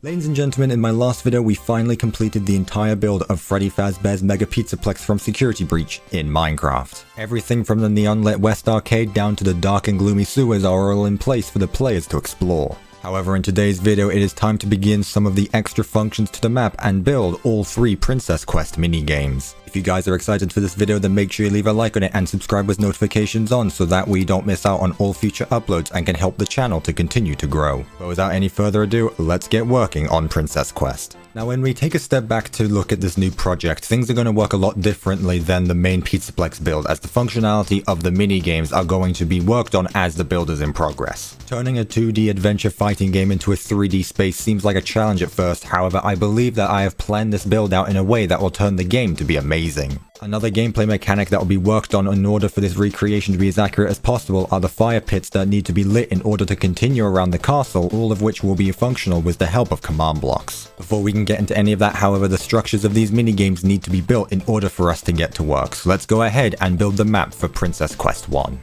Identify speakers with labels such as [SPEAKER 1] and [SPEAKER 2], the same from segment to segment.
[SPEAKER 1] Ladies and gentlemen, in my last video we finally completed the entire build of Freddy Fazbear's Mega Pizzaplex from Security Breach in Minecraft. Everything from the neon-lit West Arcade down to the dark and gloomy sewers are all in place for the players to explore. However, in today's video it is time to begin some of the extra functions to the map and build all 3 Princess Quest minigames. If you guys are excited for this video, then make sure you leave a like on it and subscribe with notifications on so that we don't miss out on all future uploads and can help the channel to continue to grow. But without any further ado, let's get working on Princess Quest. Now when we take a step back to look at this new project, things are going to work a lot differently than the main Pizzaplex build, as the functionality of the minigames are going to be worked on as the build is in progress. Turning a 2D adventure fighting game into a 3D space seems like a challenge at first, however I believe that I have planned this build out in a way that will turn the game to be amazing. Another gameplay mechanic that will be worked on in order for this recreation to be as accurate as possible are the fire pits that need to be lit in order to continue around the castle, all of which will be functional with the help of command blocks. Before we can get into any of that, however, the structures of these minigames need to be built in order for us to get to work, so let's go ahead and build the map for Princess Quest 1.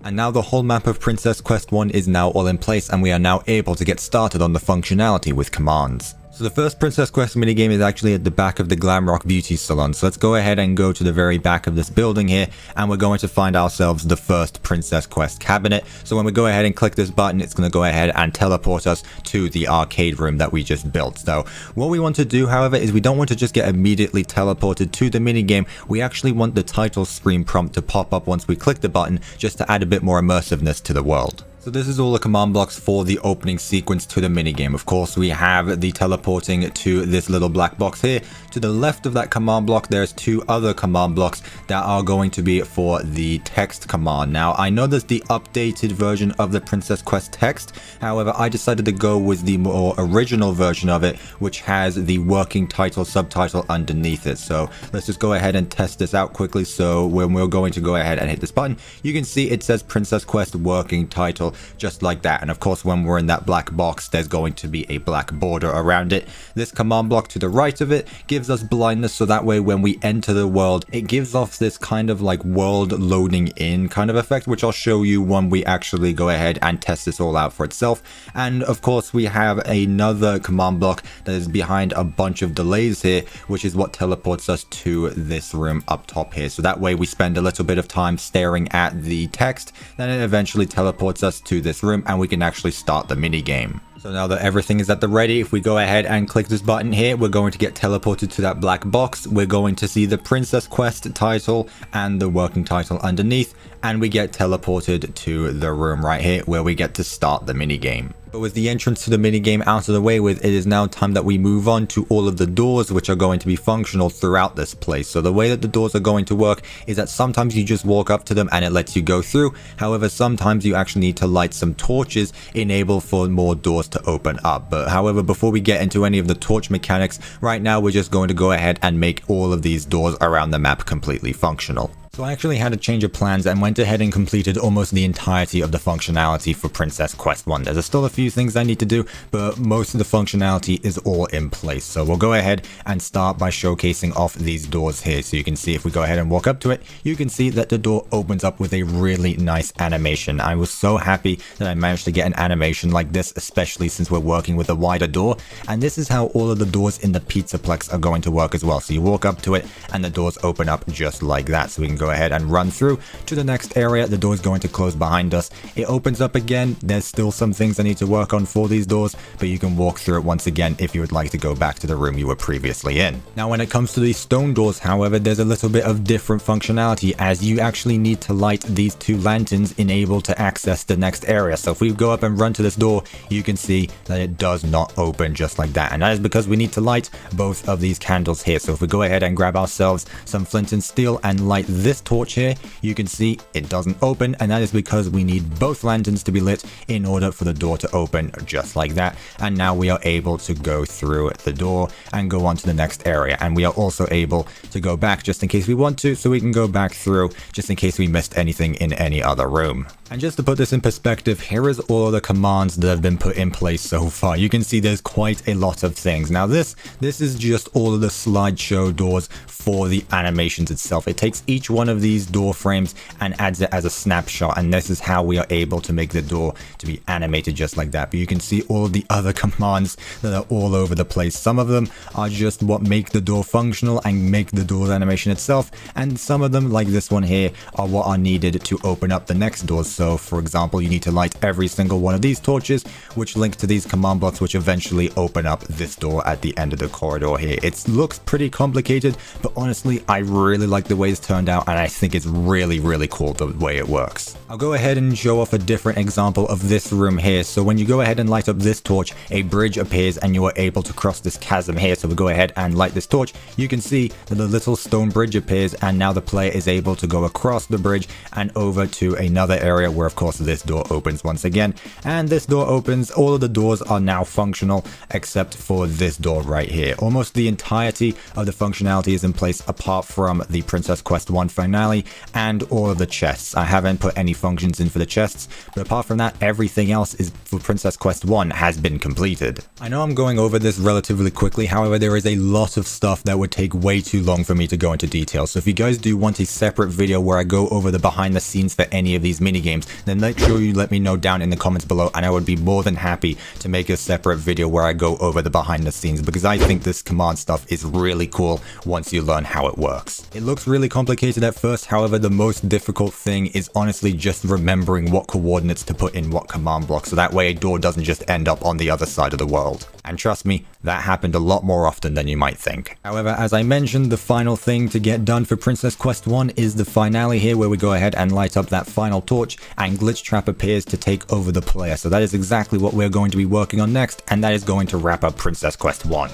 [SPEAKER 1] And now the whole map of Princess Quest 1 is now all in place, and we are now able to get started on the functionality with commands. So the first Princess Quest minigame is actually at the back of the Glamrock Beauty Salon. So let's go ahead and go to the very back of this building here, and we're going to find ourselves the first Princess Quest cabinet. So when we go ahead and click this button, it's going to go ahead and teleport us to the arcade room that we just built. So what we want to do, however, is we don't want to just get immediately teleported to the minigame. We actually want the title screen prompt to pop up once we click the button, just to add a bit more immersiveness to the world. So this is all the command blocks for the opening sequence to the minigame. Of course, we have the teleporting to this little black box here. To the left of that command block, there's 2 other command blocks that are going to be for the text command. Now, I know there's the updated version of the Princess Quest text. However, I decided to go with the more original version of it, which has the working title subtitle underneath it. So let's just go ahead and test this out quickly. So when we're going to go ahead and hit this button, you can see it says Princess Quest working title. just like that. And of course, when we're in that black box, there's going to be a black border around it. This command block to the right of it gives us blindness, so that way when we enter the world, it gives off unlocks this kind of like world loading in kind of effect, which I'll show you when we actually go ahead and test this all out for itself. And of course we have another command block that is behind a bunch of delays here, which is what teleports us to this room up top here. So that way we spend a little bit of time staring at the text, then it eventually teleports us to this room and we can actually start the mini game. So now that everything is at the ready, if we go ahead and click this button here, we're going to get teleported to that black box. We're going to see the Princess Quest title and the working title underneath, and we get teleported to the room right here where we get to start the mini game. But with the entrance to the minigame out of the way with, it is now time that we move on to all of the doors which are going to be functional throughout this place. So the way that the doors are going to work is that sometimes you just walk up to them and it lets you go through. However, sometimes you actually need to light some torches, enable for more doors to open up. But however, before we get into any of the torch mechanics, right now we're just going to go ahead and make all of these doors around the map completely functional. So I actually had a change of plans and went ahead and completed almost the entirety of the functionality for Princess Quest 1. There's still a few things I need to do, but most of the functionality is all in place. So we'll go ahead and start by showcasing off these doors here. So you can see if we go ahead and walk up to it, you can see that the door opens up with a really nice animation. I was so happy that I managed to get an animation like this, especially since we're working with a wider door. And this is how all of the doors in the Pizzaplex are going to work as well. So you walk up to it and the doors open up just like that. So we can go ahead and run through to the next area. The door is going to close behind us. It opens up again. There's still some things I need to work on for these doors, but you can walk through it once again if you would like to go back to the room you were previously in. Now when it comes to these stone doors, however, there's a little bit of different functionality, as you actually need to light these two lanterns enabled to access the next area. So if we go up and run to this door, you can see that it does not open just like that, and that is because we need to light both of these candles here. So if we go ahead and grab ourselves some flint and steel and light this torch here, you can see it doesn't open, and that is because we need both lanterns to be lit in order for the door to open just like that. And now we are able to go through the door and go on to the next area, and we are also able to go back just in case we want to, so we can go back through just in case we missed anything in any other room. And just to put this in perspective, here is all of the commands that have been put in place so far. You can see there's quite a lot of things. Now this is just all of the slideshow doors for the animations itself. It takes each one of these door frames and adds it as a snapshot, and this is how we are able to make the door to be animated just like that. But you can see all of the other commands that are all over the place. Some of them are just what make the door functional and make the door's animation itself, and some of them, like this one here, are what are needed to open up the next doors. So for example, you need to light every single one of these torches, which link to these command blocks, which eventually open up this door at the end of the corridor here. It looks pretty complicated, but honestly, I really like the way it's turned out, and I think it's really cool the way it works. I'll go ahead and show off a different example of this room here. So when you go ahead and light up this torch, a bridge appears and you are able to cross this chasm here. So we go ahead and light this torch. You can see that the little stone bridge appears, and now the player is able to go across the bridge and over to another area where of course this door opens once again. And this door opens. All of the doors are now functional except for this door right here. Almost the entirety of the functionality is in place apart from the Princess Quest 1 finale and all of the chests. I haven't put any functions in for the chests, but apart from that, everything else is for Princess Quest 1 has been completed. I know I'm going over this relatively quickly, however, there is a lot of stuff that would take way too long for me to go into detail. So if you guys do want a separate video where I go over the behind the scenes for any of these minigames, then make sure you let me know down in the comments below, and I would be more than happy to make a separate video where I go over the behind the scenes, because I think this command stuff is really cool once you learn how it works. It looks really complicated at first, however, the most difficult thing is honestly just remembering what coordinates to put in what command block, so that way a door doesn't just end up on the other side of the world. And trust me, that happened a lot more often than you might think. However, as I mentioned, the final thing to get done for Princess Quest 1 is the finale here, where we go ahead and light up that final torch and Glitch Trap appears to take over the player. So that is exactly what we're going to be working on next, and that is going to wrap up Princess Quest 1.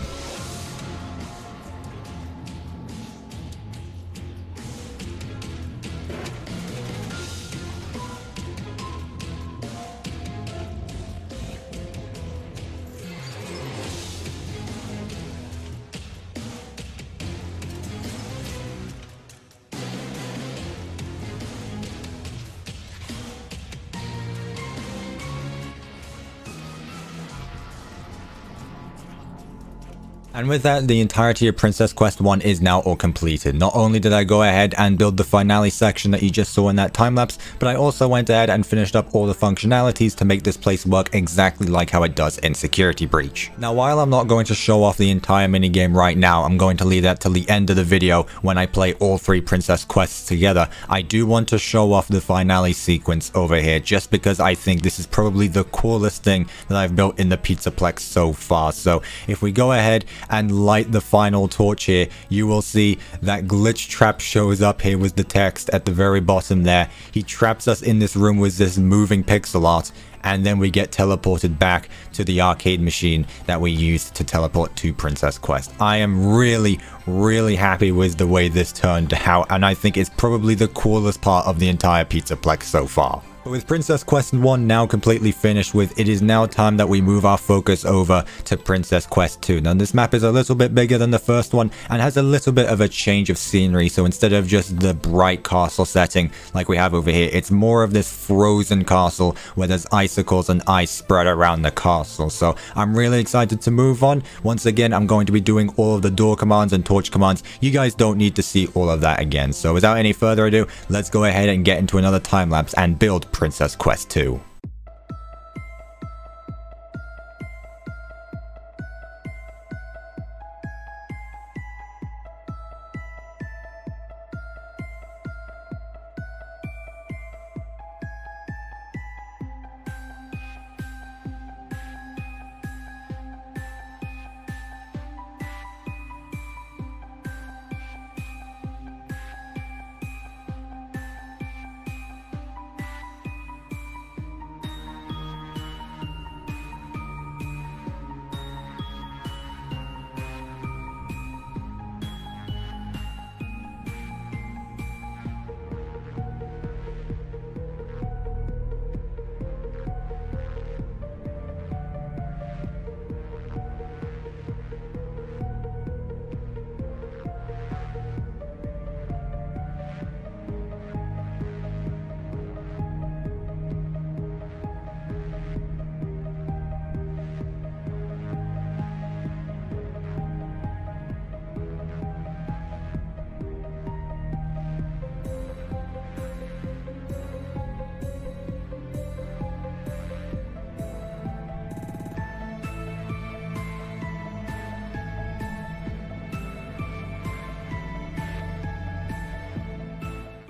[SPEAKER 1] And with that, the entirety of Princess Quest 1 is now all completed. Not only did I go ahead and build the finale section that you just saw in that time lapse, but I also went ahead and finished up all the functionalities to make this place work exactly like how it does in Security Breach. Now, while I'm not going to show off the entire minigame right now, I'm going to leave that till the end of the video when I play all 3 Princess Quests together. I do want to show off the finale sequence over here just because I think this is probably the coolest thing that I've built in the Pizzaplex so far. So if we go ahead and light the final torch here, you will see that glitch trap shows up here with the text at the very bottom there. He traps us in this room with this moving pixel art, and then we get teleported back to the arcade machine that we used to teleport to Princess Quest. I am really happy with the way this turned out, and I think it's probably the coolest part of the entire Pizzaplex so far. But with Princess Quest 1 now completely finished with, it is now time that we move our focus over to Princess Quest 2. Now this map is a little bit bigger than the first one and has a little bit of a change of scenery. So instead of just the bright castle setting like we have over here, it's more of this frozen castle where there's icicles and ice spread around the castle. So I'm really excited to move on. Once again, I'm going to be doing all of the door commands and torch commands. You guys don't need to see all of that again. So without any further ado, let's go ahead and get into another time lapse and build Princess Quest 2.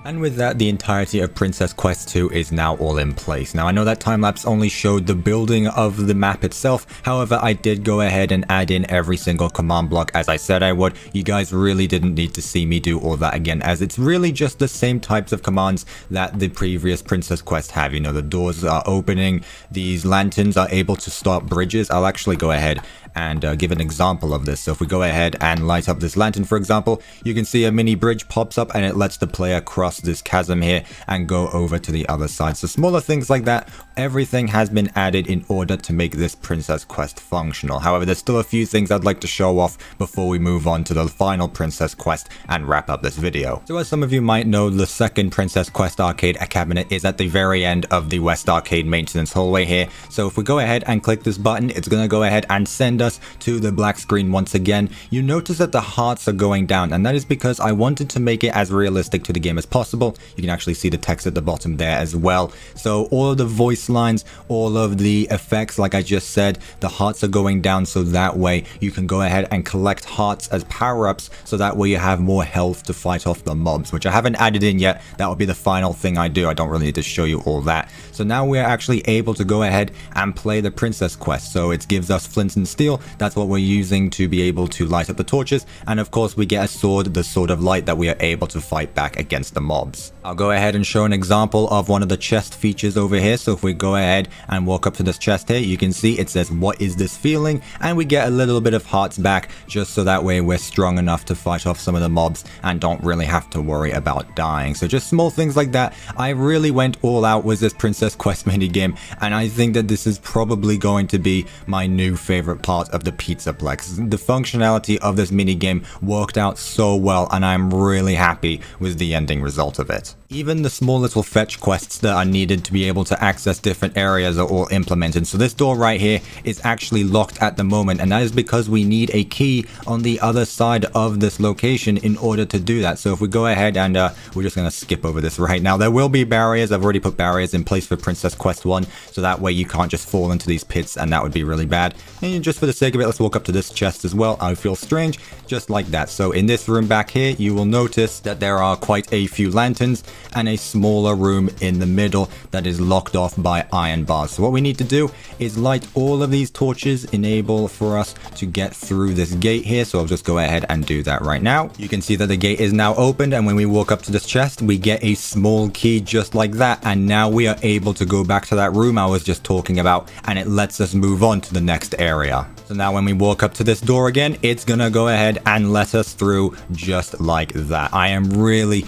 [SPEAKER 1] And with that, the entirety of Princess Quest 2 is now all in place. Now, I know that time-lapse only showed the building of the map itself. However, I did go ahead and add in every single command block as I said I would. You guys really didn't need to see me do all that again, as it's really just the same types of commands that the previous Princess Quest have. You know, the doors are opening, these lanterns are able to start bridges. I'll actually go ahead and give an example of this. So if we go ahead and light up this lantern, for example, you can see a mini bridge pops up and it lets the player cross this chasm here and go over to the other side. So smaller things like that, everything has been added in order to make this Princess Quest functional. However, there's still a few things I'd like to show off before we move on to the final Princess Quest and wrap up this video. So as some of you might know, the second Princess Quest arcade cabinet is at the very end of the West Arcade maintenance hallway here. So if we go ahead and click this button, it's going to go ahead and send us to the black screen once again. You notice that the hearts are going down, and that is because I wanted to make it as realistic to the game as possible. You can actually see the text at the bottom there as well. So all of the voice lines, all of the effects, like I just said, the hearts are going down, so that way you can go ahead and collect hearts as power-ups, so that way you have more health to fight off the mobs, which I haven't added in yet. That will be the final thing I do. I don't really need to show you all that. So now we're actually able to go ahead and play the Princess Quest. So it gives us flint and steel. That's what we're using to be able to light up the torches. And of course we get a sword, the Sword of Light, that we are able to fight back against the mobs. I'll go ahead and show an example of one of the chest features over here. So if we go ahead and walk up to this chest here, you can see it says, "What is this feeling?" And we get a little bit of hearts back, just so that way we're strong enough to fight off some of the mobs and don't really have to worry about dying. So just small things like that. I really went all out with this Princess Quest minigame, and I think that this is probably going to be my new favorite part of the Pizzaplex. The functionality of this minigame worked out so well, and I'm really happy with the ending result of it. Even the small little fetch quests that are needed to be able to access different areas are all implemented. So this door right here is actually locked at the moment, and that is because we need a key on the other side of this location in order to do that. So if we go ahead and we're just going to skip over this right now. There will be barriers. I've already put barriers in place for Princess Quest 1, so that way you can't just fall into these pits, and that would be really bad. And just for the sake of it, let's walk up to this chest as well. I feel strange, just like that. So in this room back here, you will notice that there are quite a few lanterns and a smaller room in the middle that is locked off by iron bars. So what we need to do is light all of these torches, enable for us to get through this gate here. So I'll just go ahead and do that right now. You can see that the gate is now opened, and when we walk up to this chest, we get a small key just like that, and now we are able to go back to that room I was just talking about, and it lets us move on to the next area. So now when we walk up to this door again, it's gonna go ahead and let us through just like that. I am really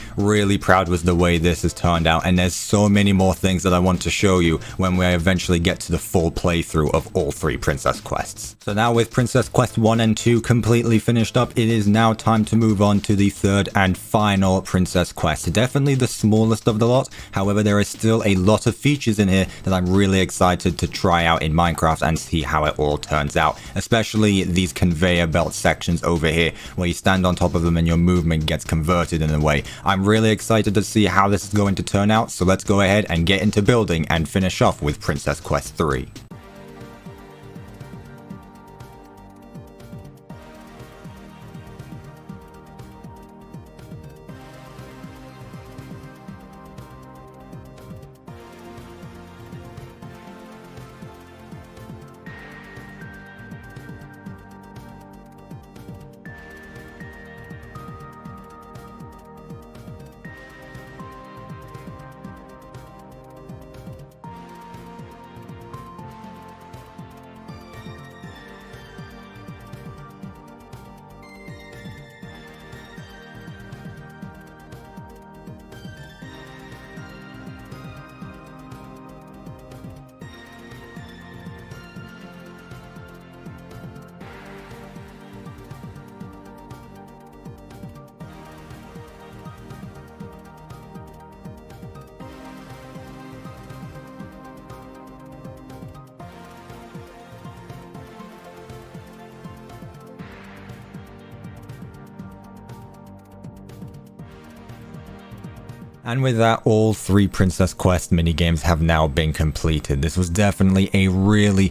[SPEAKER 1] proud with the way this has turned out, and there's so many more things that I want to show you when we eventually get to the full playthrough of all 3 Princess Quests. So now with Princess Quest 1 and 2 completely finished up, it is now time to move on to the 3rd and final Princess Quest. Definitely the smallest of the lot, however there is still a lot of features in here that I'm really excited to try out in Minecraft and see how it all turns out. Especially these conveyor belt sections over here, where you stand on top of them and your movement gets converted in a way. I'm really excited to see how this is going to turn out, so let's go ahead and get into building and finish off with Princess Quest 3. And with that, all 3 Princess Quest minigames have now been completed. This was definitely a really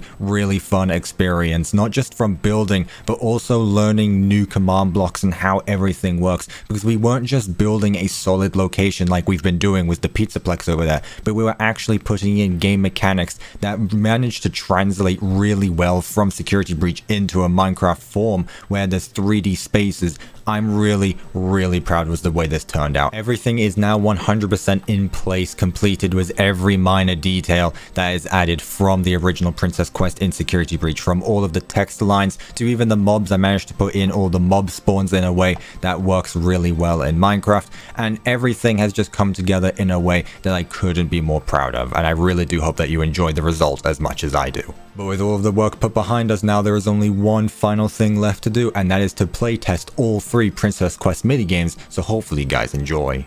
[SPEAKER 1] fun experience, not just from building, but also learning new command blocks and how everything works, because we weren't just building a solid location like we've been doing with the Pizzaplex over there, but we were actually putting in game mechanics that managed to translate really well from Security Breach into a Minecraft form where there's 3D spaces. I'm really proud with the way this turned out. Everything is now 100% in place, completed with every minor detail that is added from the original Princess Quest in Security Breach. From all of the text lines to even the mobs, I managed to put in all the mob spawns in a way that works really well in Minecraft, and everything has just come together in a way that I couldn't be more proud of, and I really do hope that you enjoy the result as much as I do. But with all of the work put behind us now, there is only one final thing left to do, and that is to playtest all 3 Princess Quest minigames, so hopefully you guys enjoy.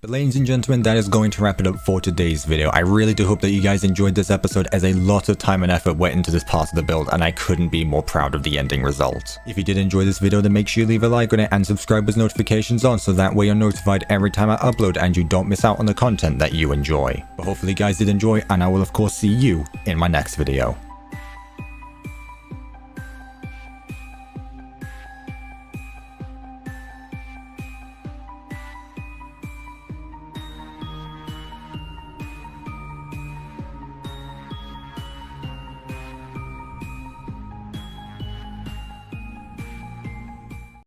[SPEAKER 1] But ladies and gentlemen, that is going to wrap it up for today's video. I really do hope that you guys enjoyed this episode, as a lot of time and effort went into this part of the build, and I couldn't be more proud of the ending result. If you did enjoy this video, then make sure you leave a like on it and subscribe with notifications on, so that way you're notified every time I upload and you don't miss out on the content that you enjoy. But hopefully you guys did enjoy, and I will of course see you in my next video.